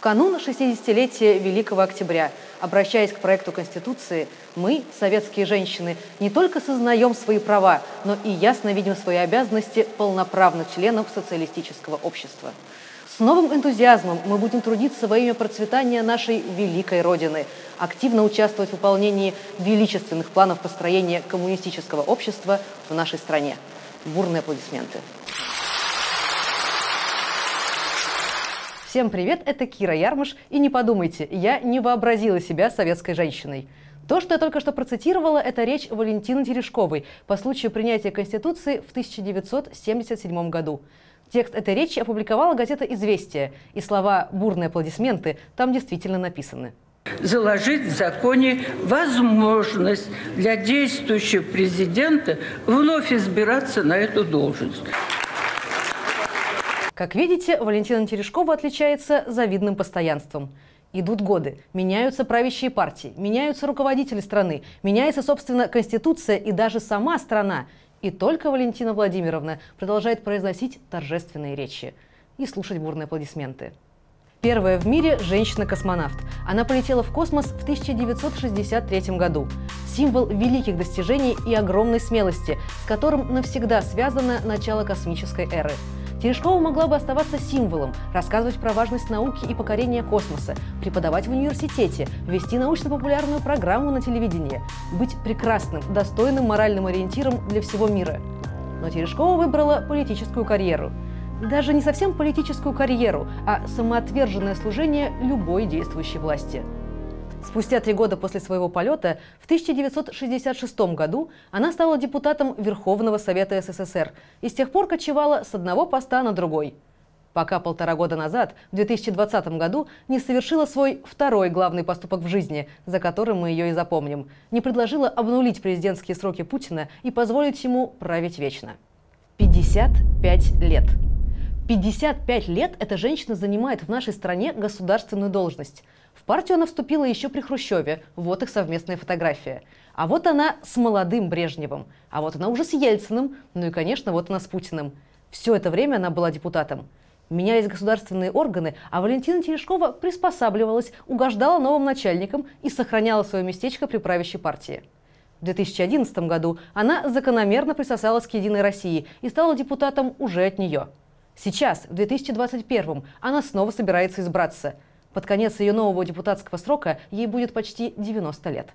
канун 60-летия Великого Октября, обращаясь к проекту Конституции, мы, советские женщины, не только сознаем свои права, но и ясно видим свои обязанности полноправных членов социалистического общества. С новым энтузиазмом мы будем трудиться во имя процветания нашей великой Родины, активно участвовать в выполнении величественных планов построения коммунистического общества в нашей стране. Бурные аплодисменты. Всем привет, это Кира Ярмыш, и не подумайте, я не вообразила себя советской женщиной. То, что я только что процитировала, это речь Валентины Терешковой по случаю принятия Конституции в 1977 году. Текст этой речи опубликовала газета «Известия», и слова «бурные аплодисменты» там действительно написаны. Заложить в законе возможность для действующего президента вновь избираться на эту должность. Как видите, Валентина Терешкова отличается завидным постоянством. Идут годы, меняются правящие партии, меняются руководители страны, меняется, собственно, Конституция и даже сама страна. И только Валентина Владимировна продолжает произносить торжественные речи и слушать бурные аплодисменты. Первая в мире женщина-космонавт. Она полетела в космос в 1963 году. Символ великих достижений и огромной смелости, с которым навсегда связано начало космической эры. Терешкова могла бы оставаться символом, рассказывать про важность науки и покорения космоса, преподавать в университете, вести научно-популярную программу на телевидении, быть прекрасным, достойным моральным ориентиром для всего мира. Но Терешкова выбрала политическую карьеру. Даже не совсем политическую карьеру, а самоотверженное служение любой действующей власти. Спустя 3 года после своего полета, в 1966 году, она стала депутатом Верховного Совета СССР и с тех пор кочевала с одного поста на другой. Пока 1,5 года назад, в 2020 году, не совершила свой второй главный поступок в жизни, за которым мы ее и запомним. Не предложила обнулить президентские сроки Путина и позволить ему править вечно. 55 лет. 55 лет эта женщина занимает в нашей стране государственную должность. В партию она вступила еще при Хрущеве, вот их совместная фотография. А вот она с молодым Брежневым, а вот она уже с Ельциным, ну и, конечно, вот она с Путиным. Все это время она была депутатом. Менялись государственные органы, а Валентина Терешкова приспосабливалась, угождала новым начальникам и сохраняла свое местечко при правящей партии. В 2011 году она закономерно присосалась к «Единой России» и стала депутатом уже от нее. Сейчас, в 2021, она снова собирается избраться. Под конец ее нового депутатского срока ей будет почти 90 лет.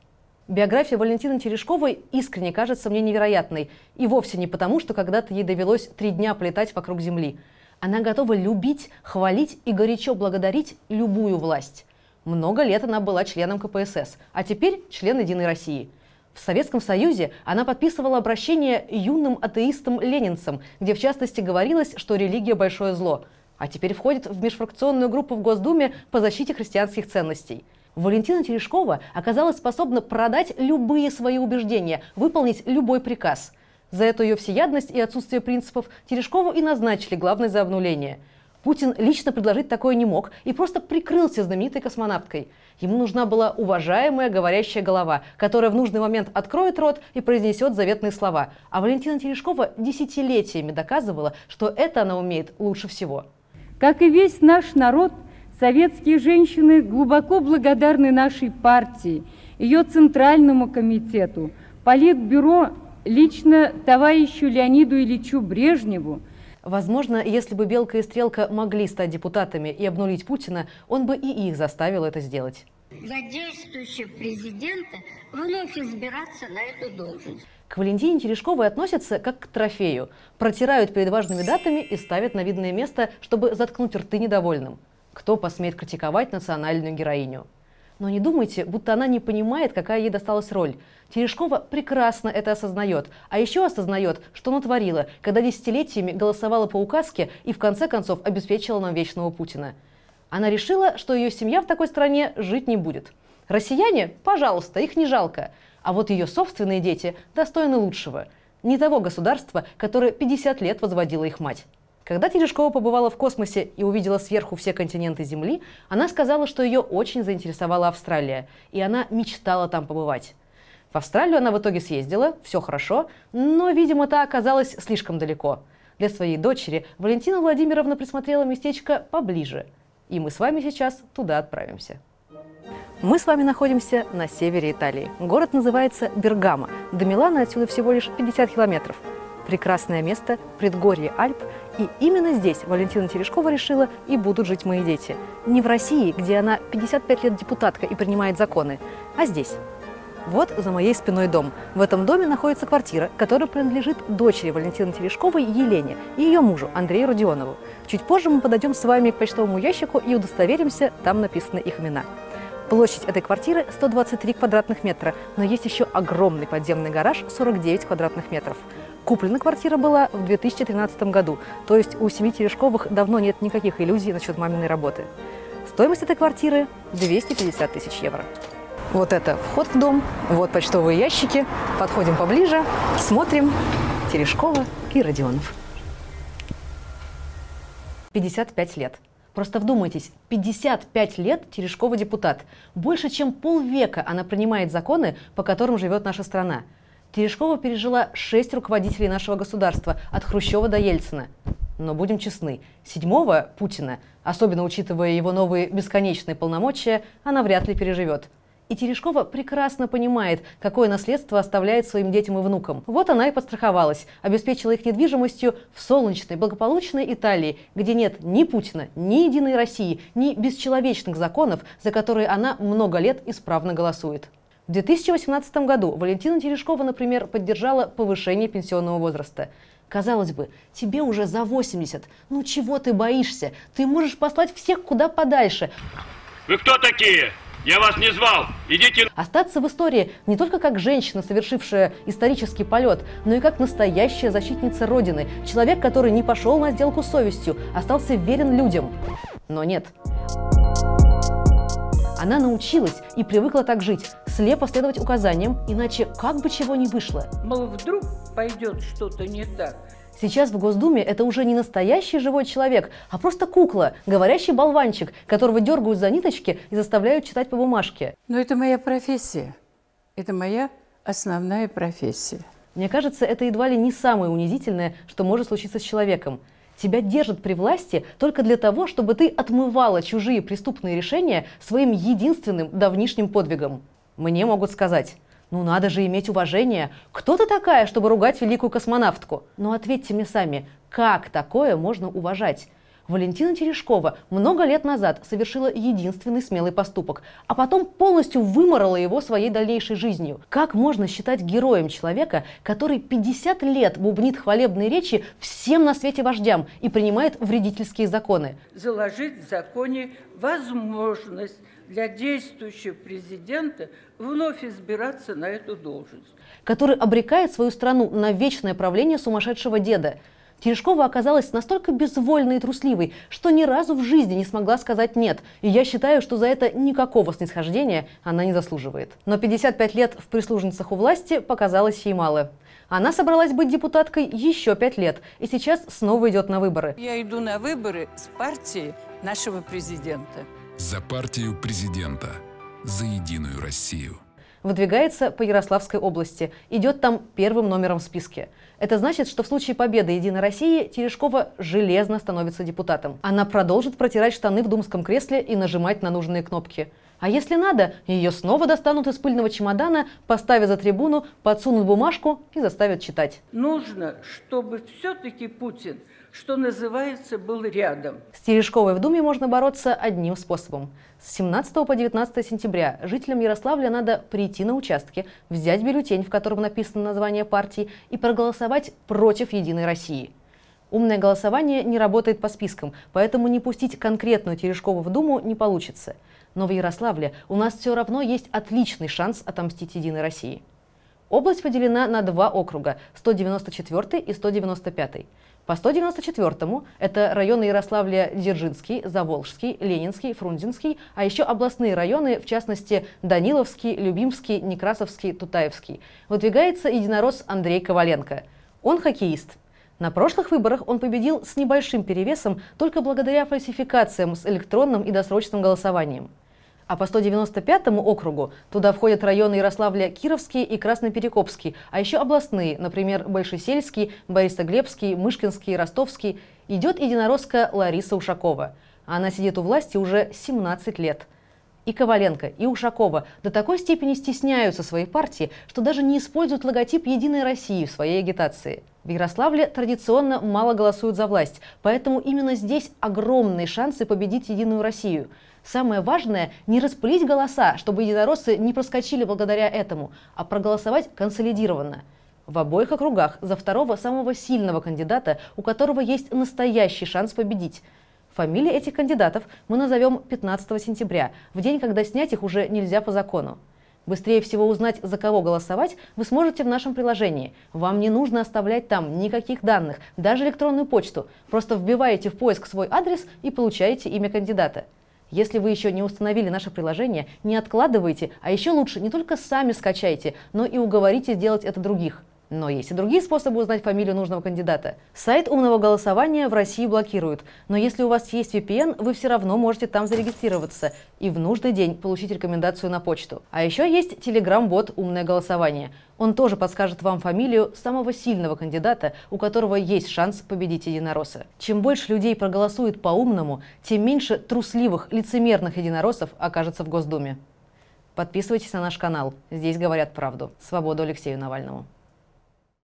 Биография Валентины Терешковой искренне кажется мне невероятной. И вовсе не потому, что когда-то ей довелось 3 дня полетать вокруг Земли. Она готова любить, хвалить и горячо благодарить любую власть. Много лет она была членом КПСС, а теперь член «Единой России». В Советском Союзе она подписывала обращение юным атеистам-ленинцам, где в частности говорилось, что религия – большое зло. А теперь входит в межфракционную группу в Госдуме по защите христианских ценностей. Валентина Терешкова оказалась способна продать любые свои убеждения, выполнить любой приказ. За эту ее всеядность и отсутствие принципов Терешкову и назначили главной за обнуление. Путин лично предложить такое не мог и просто прикрылся знаменитой космонавткой. Ему нужна была уважаемая говорящая голова, которая в нужный момент откроет рот и произнесет заветные слова. А Валентина Терешкова десятилетиями доказывала, что это она умеет лучше всего. Как и весь наш народ, советские женщины глубоко благодарны нашей партии, ее Центральному комитету, Политбюро, лично товарищу Леониду Ильичу Брежневу. Возможно, если бы Белка и Стрелка могли стать депутатами и обнулить Путина, он бы и их заставил это сделать. Для действующего президента вновь избираться на эту должность. К Валентине Терешковой относятся как к трофею. Протирают перед важными датами и ставят на видное место, чтобы заткнуть рты недовольным. Кто посмеет критиковать национальную героиню? Но не думайте, будто она не понимает, какая ей досталась роль. Терешкова прекрасно это осознает, а еще осознает, что натворила, когда десятилетиями голосовала по указке и в конце концов обеспечила нам вечного Путина. Она решила, что ее семья в такой стране жить не будет. Россияне? Пожалуйста, их не жалко. А вот ее собственные дети достойны лучшего. Не того государства, которое 50 лет возводила их мать. Когда Терешкова побывала в космосе и увидела сверху все континенты Земли, она сказала, что ее очень заинтересовала Австралия, и она мечтала там побывать. В Австралию она в итоге съездила, все хорошо, но, видимо, та оказалась слишком далеко. Для своей дочери Валентина Владимировна присмотрела местечко поближе. И мы с вами сейчас туда отправимся. Мы с вами находимся на севере Италии. Город называется Бергамо. До Милана отсюда всего лишь 50 километров. Прекрасное место, предгорье Альп. И именно здесь Валентина Терешкова решила: и будут жить мои дети. Не в России, где она 55 лет депутатка и принимает законы, а здесь. Вот за моей спиной дом. В этом доме находится квартира, которая принадлежит дочери Валентины Терешковой Елене и ее мужу Андрею Родионову. Чуть позже мы подойдем с вами к почтовому ящику и удостоверимся, там написаны их имена. Площадь этой квартиры 123 квадратных метра, но есть еще огромный подземный гараж 49 квадратных метров. Куплена квартира была в 2013 году, то есть у семьи Терешковых давно нет никаких иллюзий насчет маминой работы. Стоимость этой квартиры – 250 тысяч евро. Вот это вход в дом, вот почтовые ящики. Подходим поближе, смотрим. Терешкова и Родионов. 55 лет. Просто вдумайтесь, 55 лет Терешкова депутат. Больше чем полвека она принимает законы, по которым живет наша страна. Терешкова пережила 6 руководителей нашего государства, от Хрущева до Ельцина. Но будем честны, 7-го Путина, особенно учитывая его новые бесконечные полномочия, она вряд ли переживет. И Терешкова прекрасно понимает, какое наследство оставляет своим детям и внукам. Вот она и подстраховалась, обеспечила их недвижимостью в солнечной, благополучной Италии, где нет ни Путина, ни Единой России, ни бесчеловечных законов, за которые она много лет исправно голосует. В 2018 году Валентина Терешкова, например, поддержала повышение пенсионного возраста. Казалось бы, тебе уже за 80, ну чего ты боишься? Ты можешь послать всех куда подальше. Вы кто такие? Я вас не звал! Идите! Остаться в истории не только как женщина, совершившая исторический полет, но и как настоящая защитница Родины. Человек, который не пошел на сделку с совестью, остался верен людям. Но нет. Она научилась и привыкла так жить, слепо следовать указаниям, иначе как бы чего ни вышло. Мол, вдруг пойдет что-то не так. Сейчас в Госдуме это уже не настоящий живой человек, а просто кукла, говорящий болванчик, которого дергают за ниточки и заставляют читать по бумажке. Но это моя профессия. Это моя основная профессия. Мне кажется, это едва ли не самое унизительное, что может случиться с человеком. Тебя держат при власти только для того, чтобы ты отмывала чужие преступные решения своим единственным давнишним подвигом. Мне могут сказать: ну надо же иметь уважение. Кто ты такая, чтобы ругать великую космонавтку? Но ответьте мне сами, как такое можно уважать? Валентина Терешкова много лет назад совершила единственный смелый поступок, а потом полностью выморала его своей дальнейшей жизнью. Как можно считать героем человека, который 50 лет бубнит хвалебные речи всем на свете вождям и принимает вредительские законы? Заложить в законе возможность для действующего президента вновь избираться на эту должность. Который обрекает свою страну на вечное правление сумасшедшего деда. Терешкова оказалась настолько безвольной и трусливой, что ни разу в жизни не смогла сказать «нет». И я считаю, что за это никакого снисхождения она не заслуживает. Но 55 лет в прислужницах у власти показалось ей мало. Она собралась быть депутаткой еще 5 лет и сейчас снова идет на выборы. Я иду на выборы с партией нашего президента. За партию президента. За Единую Россию. Выдвигается по Ярославской области. Идет там первым номером в списке. Это значит, что в случае победы Единой России Терешкова железно становится депутатом. Она продолжит протирать штаны в думском кресле и нажимать на нужные кнопки. А если надо, ее снова достанут из пыльного чемодана, поставят за трибуну, подсунут бумажку и заставят читать. Нужно, чтобы все-таки Путин, что называется, был рядом. С Терешковой в Думе можно бороться одним способом. С 17 по 19 сентября жителям Ярославля надо прийти на участки, взять бюллетень, в котором написано название партии, и проголосовать против Единой России. Умное голосование не работает по спискам, поэтому не пустить конкретную Терешкову в Думу не получится. Но в Ярославле у нас все равно есть отличный шанс отомстить Единой России. Область поделена на 2 округа – 194 и 195. По 194-му это районы Ярославля Дзержинский, Заволжский, Ленинский, Фрунзенский, а еще областные районы, в частности Даниловский, Любимский, Некрасовский, Тутаевский. Выдвигается единорос Андрей Коваленко. Он хоккеист. На прошлых выборах он победил с небольшим перевесом только благодаря фальсификациям с электронным и досрочным голосованием. А по 195-му округу туда входят районы Ярославля Кировский и Красноперекопский, а еще областные, например, Большесельский, Борисоглебский, Мышкинский, Ростовский. Идет единоросска Лариса Ушакова. а она сидит у власти уже 17 лет. И Коваленко, и Ушакова до такой степени стесняются своей партии, что даже не используют логотип «Единой России» в своей агитации. В Ярославле традиционно мало голосуют за власть, поэтому именно здесь огромные шансы победить «Единую Россию». Самое важное – не распылить голоса, чтобы единороссы не проскочили благодаря этому, а проголосовать консолидированно. В обоих округах за второго самого сильного кандидата, у которого есть настоящий шанс победить. Фамилии этих кандидатов мы назовем 15 сентября, в день, когда снять их уже нельзя по закону. Быстрее всего узнать, за кого голосовать, вы сможете в нашем приложении. Вам не нужно оставлять там никаких данных, даже электронную почту. Просто вбиваете в поиск свой адрес и получаете имя кандидата. Если вы еще не установили наше приложение, не откладывайте, а еще лучше не только сами скачайте, но и уговорите сделать это других. Но есть и другие способы узнать фамилию нужного кандидата. Сайт умного голосования в России блокируют, но если у вас есть VPN, вы все равно можете там зарегистрироваться и в нужный день получить рекомендацию на почту. А еще есть Telegram-бот «Умное голосование». Он тоже подскажет вам фамилию самого сильного кандидата, у которого есть шанс победить единоросса. Чем больше людей проголосует по-умному, тем меньше трусливых, лицемерных единороссов окажется в Госдуме. Подписывайтесь на наш канал. Здесь говорят правду. Свободу Алексею Навальному.